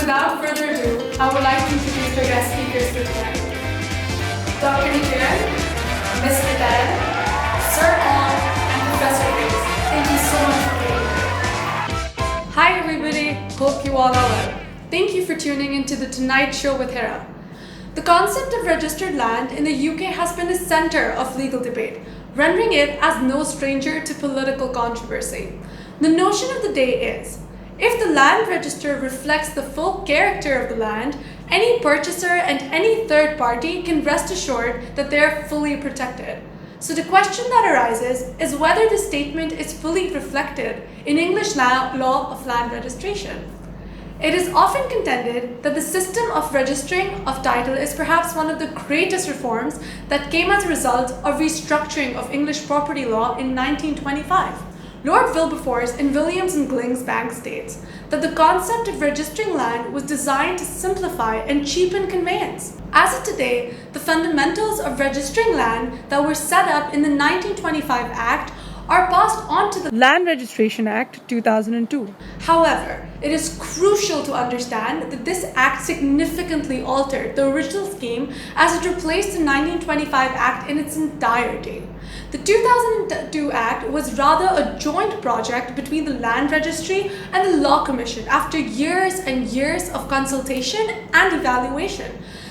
without further ado, I would like to introduce our guest speakers for tonight. Dr. Nakeeran, Ms. Nakeeran, Sir Ong, and Professor Grace. Thank you so much for being here. Hi everybody, hope you all are well. Thank you for tuning into the Tonight Show with Hira. The concept of registered land in the UK has been a center of legal debate, rendering it as no stranger to political controversy. The notion of the day is, if the land register reflects the full character of the land, any purchaser and any third party can rest assured that they are fully protected. So the question that arises is whether the statement is fully reflected in English law of land registration. It is often contended that the system of registering of title is perhaps one of the greatest reforms that came as a result of restructuring of English property law in 1925. Lord Wilberforce in Williams and Glyn's Bank states that the concept of registering land was designed to simplify and cheapen conveyance. As of today, the fundamentals of registering land that were set up in the 1925 Act are passed on to the Land Registration Act 2002. However, it is crucial to understand that this act significantly altered the original scheme as it replaced the 1925 Act in its entirety. The 2002 Act was rather a joint project between the Land Registry and the Law Commission after years and years of consultation and evaluation.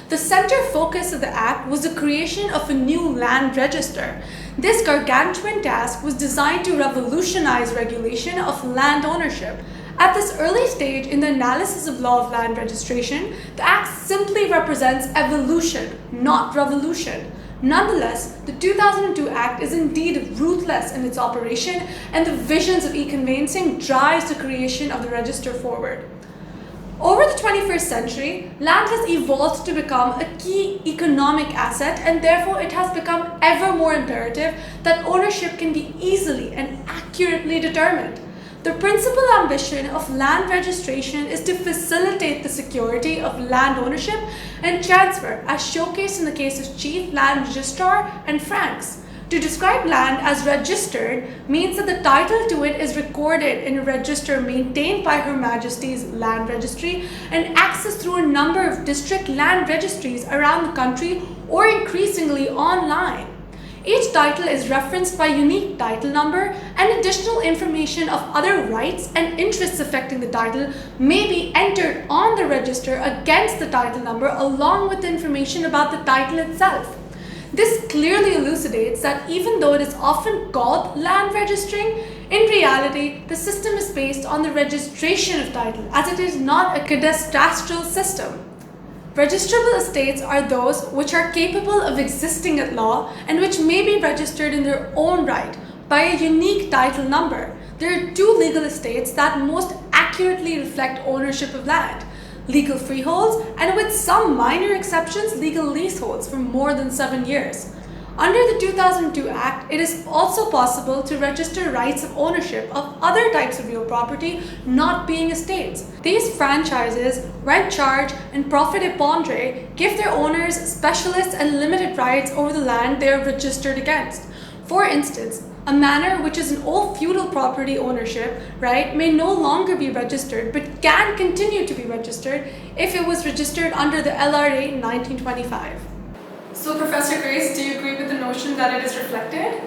The center focus of the Act was the creation of a new land register. This gargantuan task was designed to revolutionize regulation of land ownership. At this early stage in the analysis of law of land registration, the Act simply represents evolution, not revolution. Nonetheless, the 2002 Act is indeed ruthless in its operation, and the visions of e-conveyancing drives the creation of the register forward. Over the 21st century, land has evolved to become a key economic asset, and therefore it has become ever more imperative that ownership can be easily and accurately determined. The principal ambition of land registration is to facilitate the security of land ownership and transfer, as showcased in the case of Chief Land Registrar and Franks. To describe land as registered means that the title to it is recorded in a register maintained by Her Majesty's Land Registry and accessed through a number of district land registries around the country or increasingly online. Each title is referenced by unique title number, and additional information of other rights and interests affecting the title may be entered on the register against the title number along with information about the title itself. This clearly elucidates that even though it is often called land registering, in reality, the system is based on the registration of title, as it is not a cadastral system. Registrable estates are those which are capable of existing at law and which may be registered in their own right by a unique title number. There are two legal estates that most accurately reflect ownership of land: legal freeholds, and with some minor exceptions, legal leaseholds for more than 7 years. Under the 2002 Act, it is also possible to register rights of ownership of other types of real property not being estates. These franchises, rent charge, and profit épandre give their owners specialist and limited rights over the land they are registered against. For instance, a manor which is an old feudal property ownership right may no longer be registered but can continue to be registered if it was registered under the LRA in 1925. So Professor Grace, do you agree with the notion that it is reflected?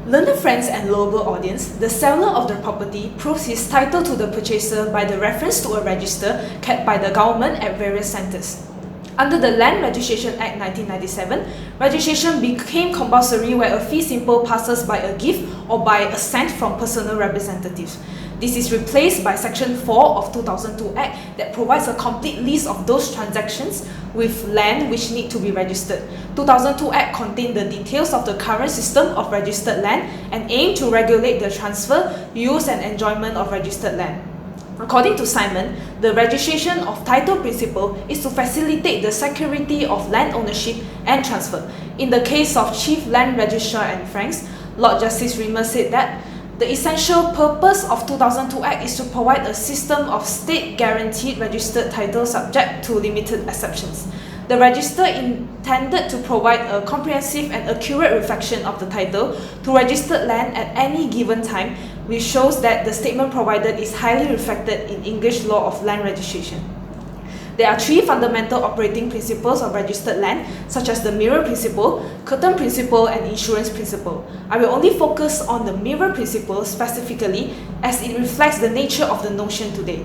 Learned friends and global audience, the seller of the property proves his title to the purchaser by the reference to a register kept by the government at various centres. Under the Land Registration Act 1997, registration became compulsory where a fee simple passes by a gift or by assent from personal representatives. This is replaced by Section 4 of 2002 Act that provides a complete list of those transactions with land which need to be registered. 2002 Act contained the details of the current system of registered land and aimed to regulate the transfer, use and enjoyment of registered land. According to Simon, the registration of title principle is to facilitate the security of land ownership and transfer. In the case of Chief Land Registrar and Franks, Lord Justice Rimmer said that the essential purpose of 2002 Act is to provide a system of state-guaranteed registered title subject to limited exceptions. The register intended to provide a comprehensive and accurate reflection of the title to registered land at any given time which shows that the statement provided is highly reflected in English law of land registration. There are three fundamental operating principles of registered land, such as the mirror principle, curtain principle, and insurance principle. I will only focus on the mirror principle specifically as it reflects the nature of the notion today.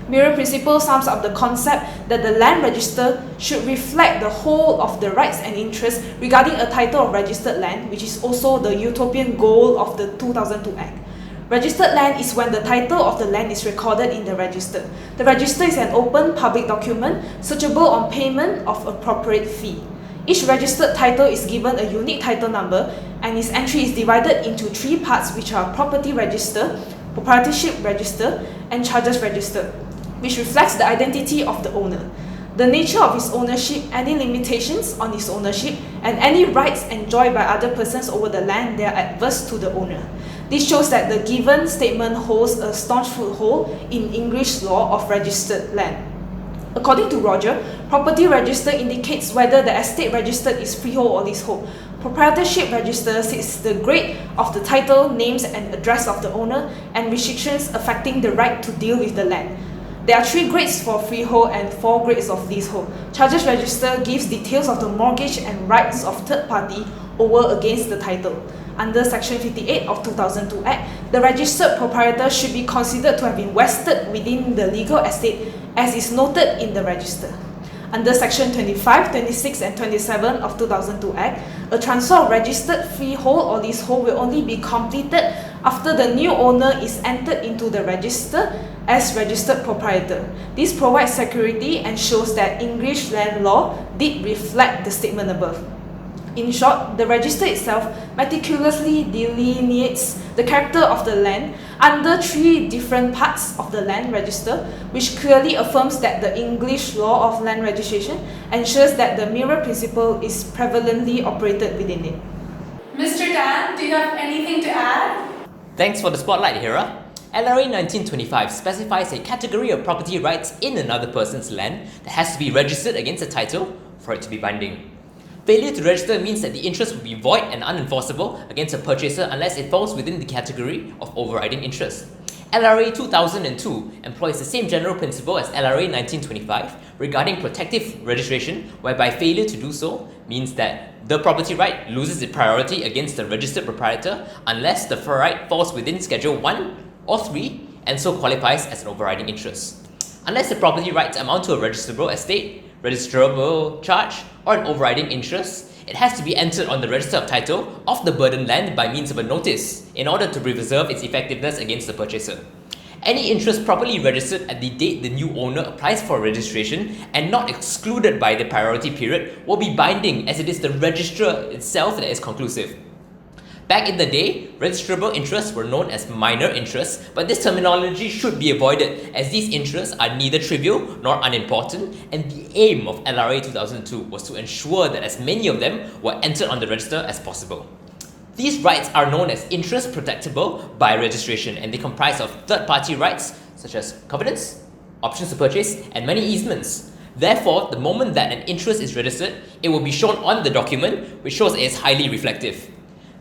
Mirror principle sums up the concept that the land register should reflect the whole of the rights and interests regarding a title of registered land, which is also the utopian goal of the 2002 Act. Registered land is when the title of the land is recorded in the register. The register is an open public document searchable on payment of appropriate fee. Each registered title is given a unique title number, and its entry is divided into three parts, which are property register, proprietorship register, and charges register, which reflects the identity of the owner, the nature of his ownership, any limitations on his ownership, and any rights enjoyed by other persons over the land that are adverse to the owner. This shows that the given statement holds a staunch foothold in English law of registered land. According to Roger, property register indicates whether the estate registered is freehold or leasehold. Proprietorship register states the grade of the title, names and address of the owner, and restrictions affecting the right to deal with the land. There are 3 grades for freehold and 4 grades of leasehold. Charges register gives details of the mortgage and rights of third party over against the title. Under Section 58 of 2002 Act, the registered proprietor should be considered to have been vested within the legal estate as is noted in the register. Under Section 25, 26 and 27 of 2002 Act, a transfer of registered freehold or leasehold will only be completed after the new owner is entered into the register as registered proprietor. This provides security and shows that English land law did reflect the statement above. In short, the register itself meticulously delineates the character of the land under 3 different parts of the land register, which clearly affirms that the English law of land registration ensures that the mirror principle is prevalently operated within it. Mr. Dan, do you have anything to add? Thanks for the spotlight, Hira. LRA 1925 specifies a category of property rights in another person's land that has to be registered against a title for it to be binding. Failure to register means that the interest will be void and unenforceable against a purchaser unless it falls within the category of overriding interest. LRA 2002 employs the same general principle as LRA 1925 regarding protective registration, whereby failure to do so means that the property right loses its priority against the registered proprietor unless the right falls within Schedule 1 or 3 and so qualifies as an overriding interest. Unless the property rights amount to a registrable estate, registrable charge, or an overriding interest, it has to be entered on the register of title of the burdened land by means of a notice in order to preserve its effectiveness against the purchaser. Any interest properly registered at the date the new owner applies for registration and not excluded by the priority period will be binding, as it is the registrar itself that is conclusive. Back in the day, registrable interests were known as minor interests, but this terminology should be avoided as these interests are neither trivial nor unimportant, and the aim of LRA 2002 was to ensure that as many of them were entered on the register as possible. These rights are known as interest protectable by registration, and they comprise of third-party rights such as covenants, options to purchase, and many easements. Therefore, the moment that an interest is registered, it will be shown on the document, which shows it is highly reflective.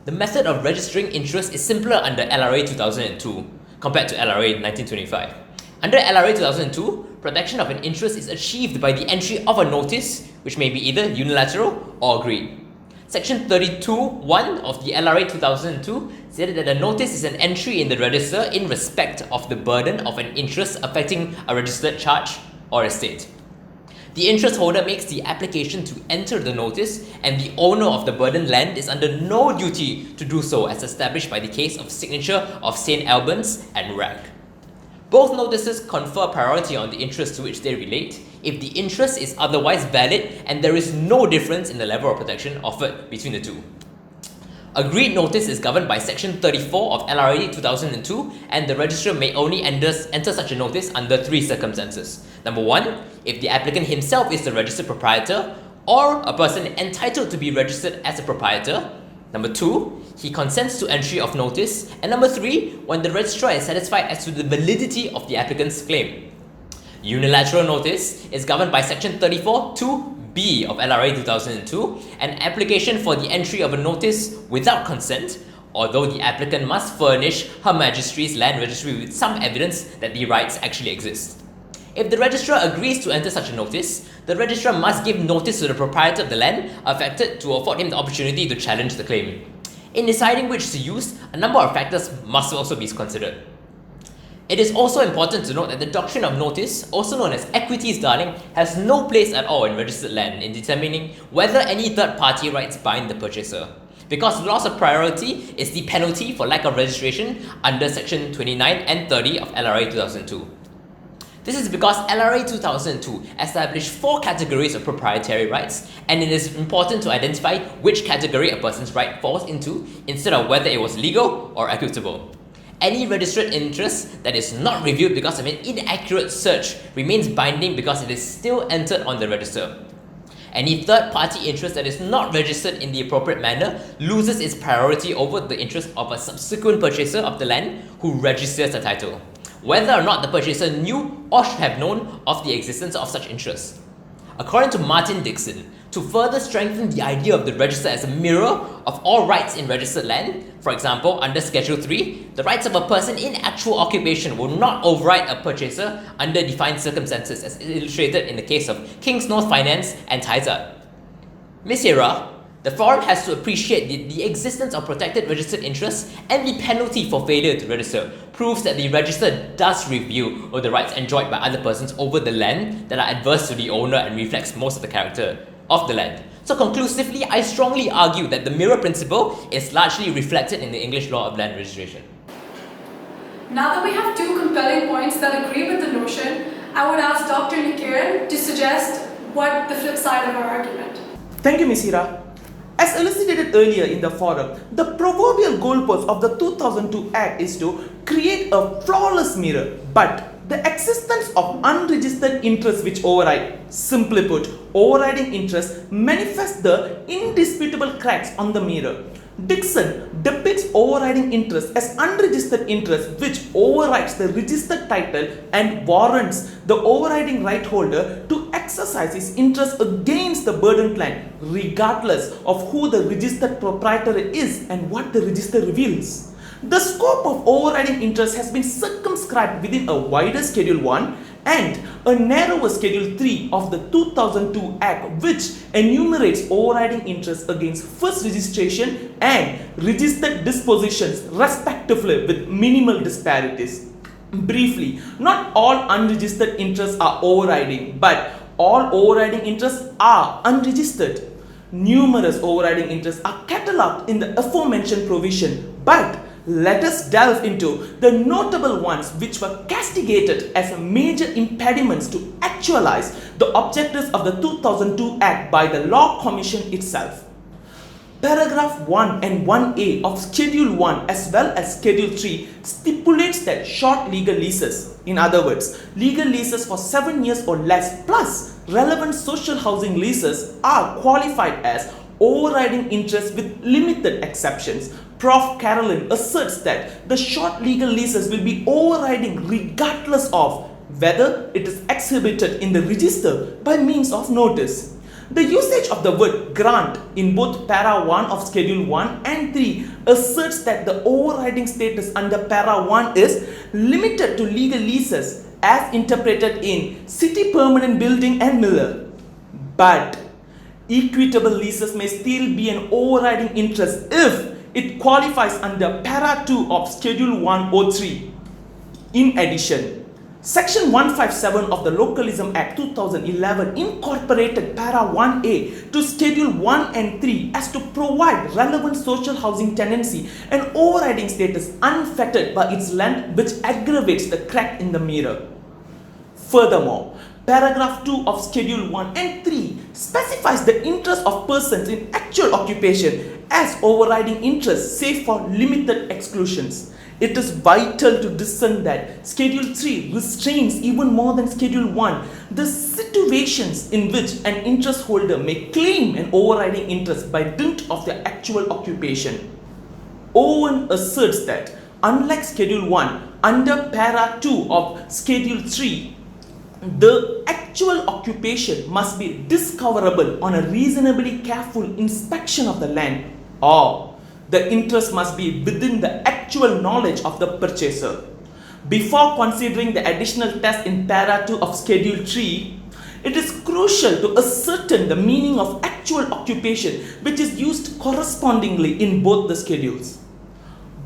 The method of registering interest is simpler under LRA 2002 compared to LRA 1925. Under LRA 2002, protection of an interest is achieved by the entry of a notice, which may be either unilateral or agreed. Section 32(1) of the LRA 2002 stated that a notice is an entry in the register in respect of the burden of an interest affecting a registered charge or estate. The interest holder makes the application to enter the notice, and the owner of the burdened land is under no duty to do so, as established by the case of signature of St. Albans and Rag. Both notices confer priority on the interest to which they relate if the interest is otherwise valid and there is no difference in the level of protection offered between the two. Agreed notice is governed by Section 34 of LRA 2002, and the registrar may only enter such a notice under 3 circumstances. Number 1, if the applicant himself is the registered proprietor or a person entitled to be registered as a proprietor. Number 2, he consents to entry of notice. And number 3, when the registrar is satisfied as to the validity of the applicant's claim. Unilateral notice is governed by Section 34(2)(b) of LRA 2002, an application for the entry of a notice without consent although the applicant must furnish Her Majesty's Land Registry with some evidence that the rights actually exist. If the registrar agrees to enter such a notice, the registrar must give notice to the proprietor of the land affected to afford him the opportunity to challenge the claim. In deciding which to use, a number of factors must also be considered. It is also important to note that the doctrine of notice, also known as equities darling, has no place at all in registered land in determining whether any third-party rights bind the purchaser, because loss of priority is the penalty for lack of registration under Section 29 and 30 of LRA 2002. This is because LRA 2002 established 4 categories of proprietary rights, and it is important to identify which category a person's right falls into instead of whether it was legal or equitable. Any registered interest that is not reviewed because of an inaccurate search remains binding because it is still entered on the register. Any third-party interest that is not registered in the appropriate manner loses its priority over the interest of a subsequent purchaser of the land who registers the title, whether or not the purchaser knew or should have known of the existence of such interest. According to Martin Dixon, to further strengthen the idea of the register as a mirror of all rights in registered land, for example, under Schedule 3, the rights of a person in actual occupation will not override a purchaser under defined circumstances, as illustrated in the case of King's North Finance and Taizat. Ms. Hira, the forum has to appreciate the existence of protected registered interests, and the penalty for failure to register proves that the register does review the rights enjoyed by other persons over the land that are adverse to the owner and reflects most of the character of the land. So conclusively, I strongly argue that the mirror principle is largely reflected in the English law of land registration. Now that we have 2 compelling points that agree with the notion, I would ask Dr. Nakeeran to suggest what the flip side of our argument. Thank you, Ms. Hira. As elucidated earlier in the forum, the proverbial goalpost of the 2002 Act is to create a flawless mirror, but the existence of unregistered interests which override, simply put, overriding interests manifest the indisputable cracks on the mirror. Dixon depicts overriding interest as unregistered interest which overrides the registered title and warrants the overriding right holder to exercise his interest against the burdened land, regardless of who the registered proprietor is and what the register reveals. The scope of overriding interest has been circumscribed within a wider Schedule 1 and a narrower Schedule 3 of the 2002 Act, which enumerates overriding interests against first registration and registered dispositions respectively with minimal disparities. Briefly, not all unregistered interests are overriding, but all overriding interests are unregistered. Numerous overriding interests are catalogued in the aforementioned provision, but let us delve into the notable ones which were castigated as major impediments to actualize the objectives of the 2002 Act by the Law Commission itself. Paragraph 1 and 1A of Schedule 1 as well as Schedule 3 stipulates that short legal leases, in other words, legal leases for 7 years or less plus relevant social housing leases, are qualified as overriding interests with limited exceptions. Prof. Carolyn asserts that the short legal leases will be overriding regardless of whether it is exhibited in the register by means of notice. The usage of the word grant in both Para 1 of Schedule 1 and 3 asserts that the overriding status under Para 1 is limited to legal leases as interpreted in City Permanent Building and Miller. But equitable leases may still be an overriding interest if it qualifies under Para 2 of Schedule 103. In addition, Section 157 of the Localism Act 2011 incorporated Para 1A to Schedule 1 and 3 as to provide relevant social housing tenancy and overriding status unfettered by its length, which aggravates the crack in the mirror. Furthermore, Paragraph 2 of Schedule 1 and 3 specifies the interest of persons in actual occupation as overriding interests save for limited exclusions. It is vital to discern that Schedule 3 restrains even more than Schedule 1 the situations in which an interest holder may claim an overriding interest by dint of their actual occupation. Owen asserts that, unlike Schedule 1, under Para 2 of Schedule 3, the actual occupation must be discoverable on a reasonably careful inspection of the land, or the interest must be within the actual knowledge of the purchaser. Before considering the additional test in Para 2 of Schedule 3, it is crucial to ascertain the meaning of actual occupation, which is used correspondingly in both the schedules.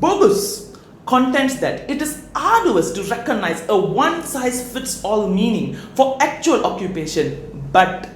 Bogus contends that it is arduous to recognize a one-size-fits-all meaning for actual occupation, but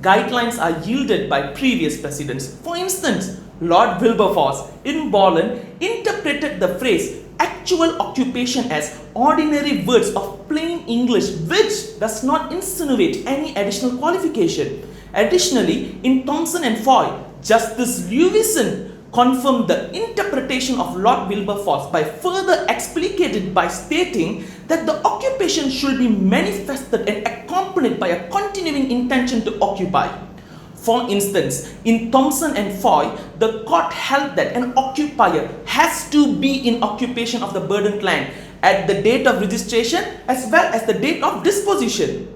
guidelines are yielded by previous precedents. For instance, Lord Wilberforce in Bolland interpreted the phrase actual occupation as ordinary words of plain English which does not insinuate any additional qualification. Additionally, in Thomson and Foy, Justice Lewison confirmed the interpretation of Lord Wilberforce by further explicating by stating that the occupation should be manifested and accompanied by a continuing intention to occupy. For instance, in Thomson and Foy, the court held that an occupier has to be in occupation of the burdened land at the date of registration as well as the date of disposition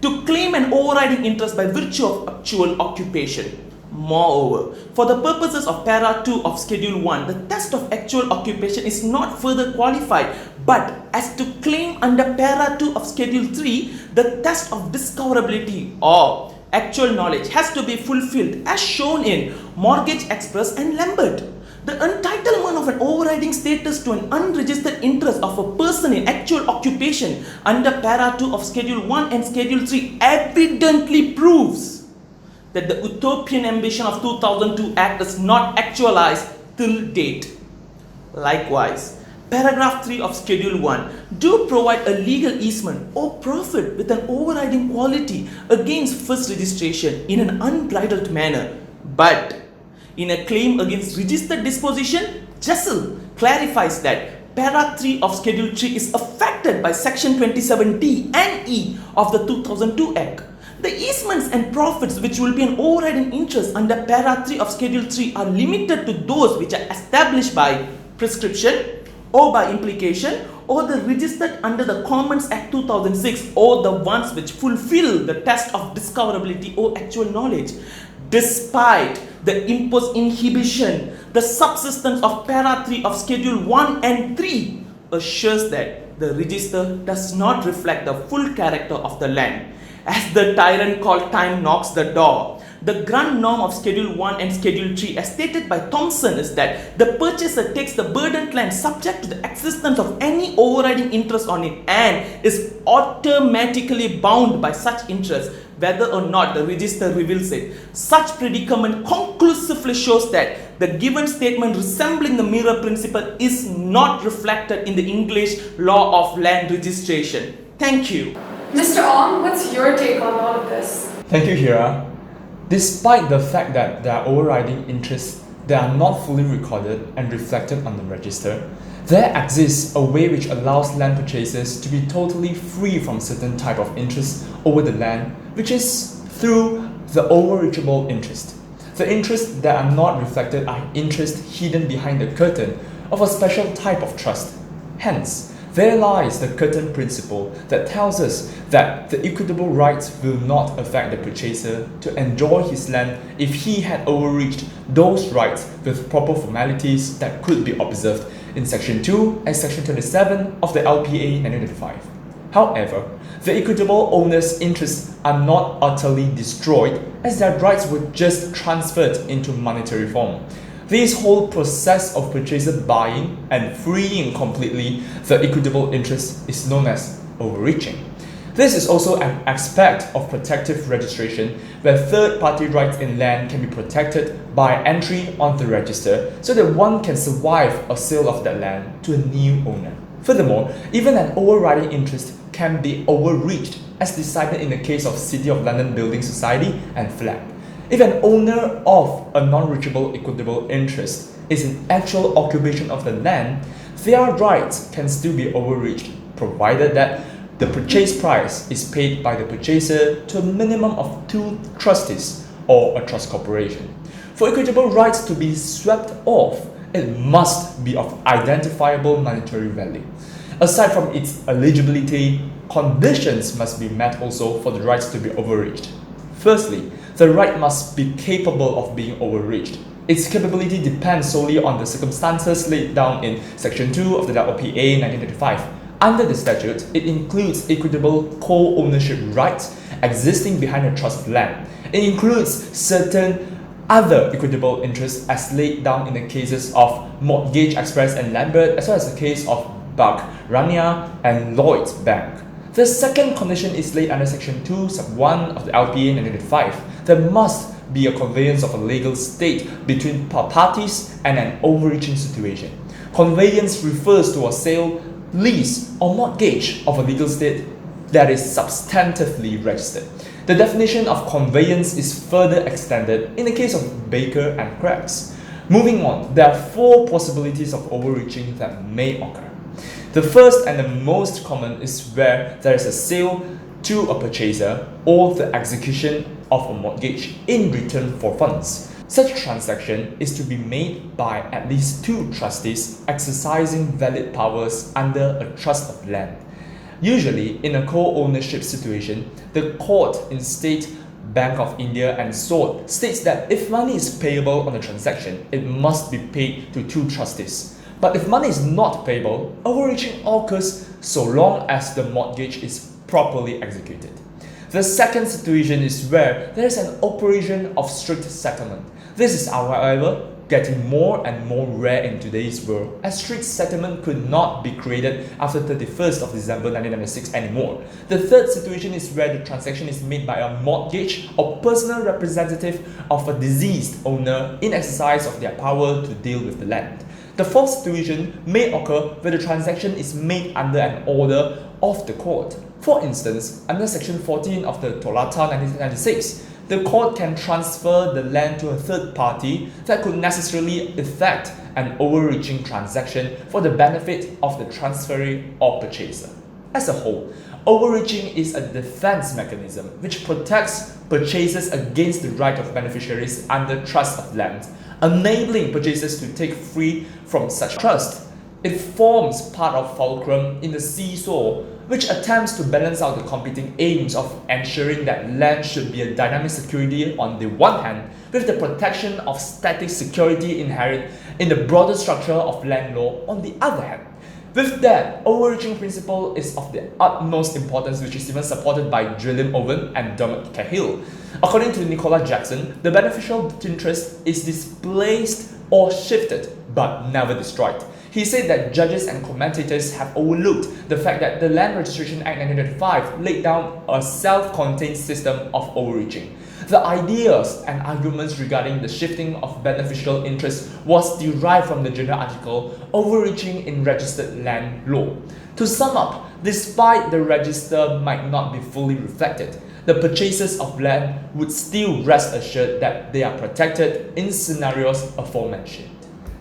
to claim an overriding interest by virtue of actual occupation. Moreover, for the purposes of Para 2 of Schedule 1, the test of actual occupation is not further qualified, but as to claim under Para 2 of Schedule 3, the test of discoverability or actual knowledge has to be fulfilled as shown in Mortgage Express and Lambert. The entitlement of an overriding status to an unregistered interest of a person in actual occupation under Para 2 of Schedule 1 and Schedule 3 evidently proves that the utopian ambition of 2002 Act is not actualized till date. Likewise, Paragraph 3 of Schedule 1 do provide a legal easement or profit with an overriding quality against first registration in an unbridled manner. But in a claim against registered disposition, Jessel clarifies that Para 3 of Schedule 3 is affected by Section 27D and E of the 2002 Act. The easements and profits which will be an overriding interest under Para 3 of Schedule 3 are limited to those which are established by prescription or by implication or the registered under the Commons Act 2006 or the ones which fulfill the test of discoverability or actual knowledge. Despite the imposed inhibition, the subsistence of Para 3 of Schedule 1 and 3 assures that the register does not reflect the full character of the land. As the tyrant called time knocks the door, the grand norm of Schedule 1 and Schedule 3 as stated by Thomson is that the purchaser takes the burdened land subject to the existence of any overriding interest on it and is automatically bound by such interest whether or not the register reveals it. Such predicament conclusively shows that the given statement resembling the mirror principle is not reflected in the English law of land registration. Thank you. Mr. Ong, what's your take on all of this? Thank you, Hira. Despite the fact that there are overriding interests that are not fully recorded and reflected on the register, there exists a way which allows land purchasers to be totally free from certain type of interest over the land, which is through the overreachable interest. The interests that are not reflected are interests hidden behind the curtain of a special type of trust. Hence, there lies the curtain principle that tells us that the equitable rights will not affect the purchaser to enjoy his land if he had overreached those rights with proper formalities that could be observed in Section 2 and Section 27 of the LPA 1995. However, the equitable owner's interests are not utterly destroyed as their rights were just transferred into monetary form. This whole process of purchaser buying and freeing completely the equitable interest is known as overreaching. This is also an aspect of protective registration where third-party rights in land can be protected by entry on the register so that one can survive a sale of that land to a new owner. Furthermore, even an overriding interest can be overreached as decided in the case of City of London Building Society and FLAG. If an owner of a non-reachable equitable interest is in actual occupation of the land, their rights can still be overreached, provided that the purchase price is paid by the purchaser to a minimum of 2 trustees or a trust corporation. For equitable rights to be swept off, it must be of identifiable monetary value. Aside from its eligibility, conditions must be met also for the rights to be overreached. Firstly, the right must be capable of being overreached. its capability depends solely on the circumstances laid down in Section 2 of the WPA 1935. Under the statute, it includes equitable co-ownership rights existing behind a trust of land. It includes certain other equitable interests as laid down in the cases of Mortgage Express and Lambert, as well as the case of Bank Rania and Lloyds Bank. The second condition is laid under Section 2, Sub 1 of the LPA 1985. There must be a conveyance of a legal state between parties and an overreaching situation. Conveyance refers to a sale, lease, or mortgage of a legal state that is substantively registered. The definition of conveyance is further extended in the case of Baker and Craigs. Moving on, there are 4 possibilities of overreaching that may occur. The first and the most common is where there is a sale to a purchaser or the execution of a mortgage in return for funds. Such transaction is to be made by at least 2 trustees exercising valid powers under a trust of land. Usually, in a co-ownership situation, the court in State Bank of India and SWORD states that if money is payable on a transaction, it must be paid to 2 trustees. But if money is not payable, overreaching occurs so long as the mortgage is properly executed. The second situation is where there is an operation of strict settlement. This is, however, getting more and more rare in today's world, as strict settlement could not be created after 31st of December 1996 anymore. The third situation is where the transaction is made by a mortgage or personal representative of a deceased owner in exercise of their power to deal with the land. The fourth situation may occur where the transaction is made under an order of the court. For instance, under Section 14 of the Tolata 1996, the court can transfer the land to a third party that could necessarily effect an overreaching transaction for the benefit of the transferee or purchaser. As a whole, overreaching is a defense mechanism which protects purchasers against the right of beneficiaries under trust of land, enabling purchasers to take free from such trust. It forms part of fulcrum in the seesaw which attempts to balance out the competing aims of ensuring that land should be a dynamic security on the one hand, with the protection of static security inherent in the broader structure of land law on the other hand. With that, overreaching principle is of the utmost importance, which is even supported by William Owen and Dermot Cahill. According to Nicola Jackson, the beneficial interest is displaced or shifted, but never destroyed. He said that judges and commentators have overlooked the fact that the Land Registration Act 1935 laid down a self-contained system of overreaching. The ideas and arguments regarding the shifting of beneficial interest was derived from the general article Overreaching in Registered Land Law. To sum up, despite the register might not be fully reflected, the purchasers of land would still rest assured that they are protected in scenarios aforementioned.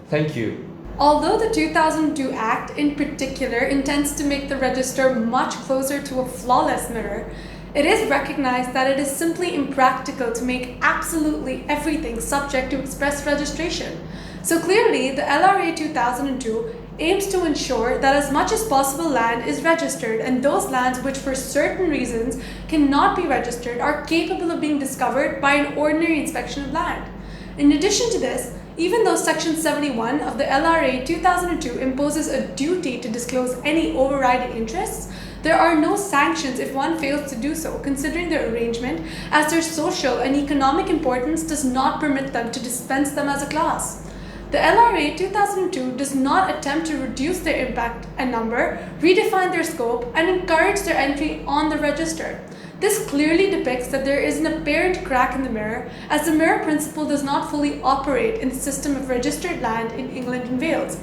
Thank you. Although the 2002 Act in particular intends to make the register much closer to a flawless mirror, it is recognized that it is simply impractical to make absolutely everything subject to express registration. So clearly, the LRA 2002 aims to ensure that as much as possible land is registered, and those lands which for certain reasons cannot be registered are capable of being discovered by an ordinary inspection of land. In addition to this, even though Section 71 of the LRA 2002 imposes a duty to disclose any overriding interests, there are no sanctions if one fails to do so, considering their arrangement, as their social and economic importance does not permit them to dispense them as a class. The LRA 2002 does not attempt to reduce their impact and number, redefine their scope, and encourage their entry on the register. This clearly depicts that there is an apparent crack in the mirror, as the mirror principle does not fully operate in the system of registered land in England and Wales,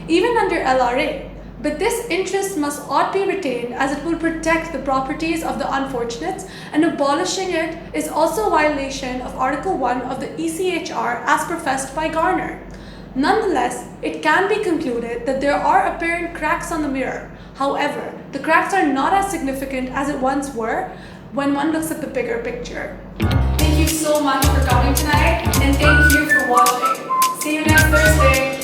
even under LRA. But this interest ought be retained, as it will protect the properties of the unfortunates, and abolishing it is also a violation of Article 1 of the ECHR as professed by Garner. Nonetheless, it can be concluded that there are apparent cracks on the mirror. However, the cracks are not as significant as it once were when one looks at the bigger picture. Thank you so much for coming tonight, and thank you for watching. See you next Thursday.